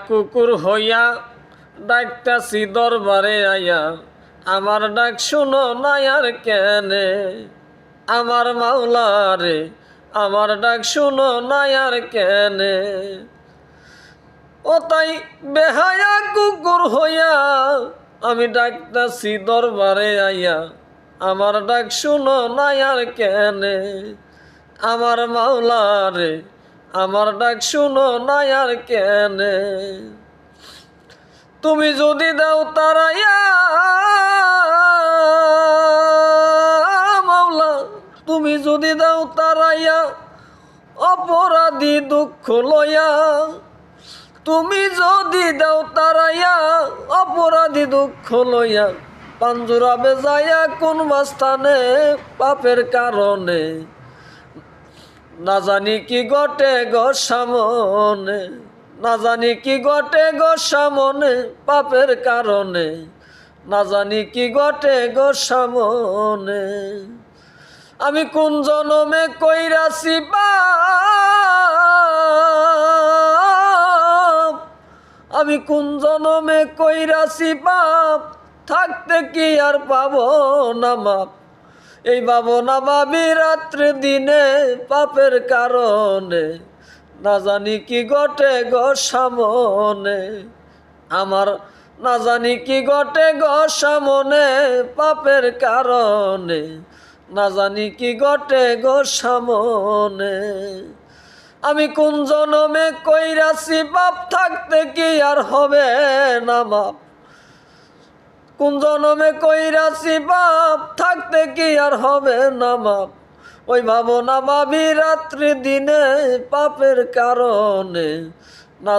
কুকুর হইয়া ডাকতাছি দরবারে আয়া, আমার ডাক শুনো না আর কেনে। আমার মাওলা রে, আমার ডাক শুনো না আর কেনে। ও তাই বেহায়া কুকুর হইয়া আমি ডাকতাছি দরবারে আইয়া, আমার ডাক শুনো না আর কেনে। আমার মাওলা রে, আমার ডাক শুনো না আর কেনে। তুমি যদি দাও তারাইয়া মাওলা, তুমি যদি দাও তারাইয়া অপরাধী দুঃখ লইয়া, তুমি যদি দাও তারাইয়া অপরাধী দুঃখ লইয়া, পাঞ্জুরা বেজাইয়া কোন স্থানে পাপের কারণে, না জানি কি ঘটে গো সামনে, না জানি কি ঘটে গো সামনে পাপের কারণে, না জানি কি ঘটে গো সামনে। আমি কোন জনমে কইরাছি পাপ, আমি কোন জনমে কইরাছি পাপ, থাকতে কি আর পাবো না মাপ। এই ভাবো না ভাবি রাত্রে দিনে পাপের কারণে, না জানি কি ঘটে গো সামনে আমার, না জানি কি ঘটে গো সামনে পাপের কারণে, না জানি কি ঘটে গো সামনে। আমি কোন জনমে কইরাছি পাপ, থাকতে কি আর হবে না মাপ। কোন জনমে কইরাছি পাপ, থাকতে কি আর হবে না মাপ। ওই ভাবো না ভাবি রাত্রি দিনে পাপের কারণে, না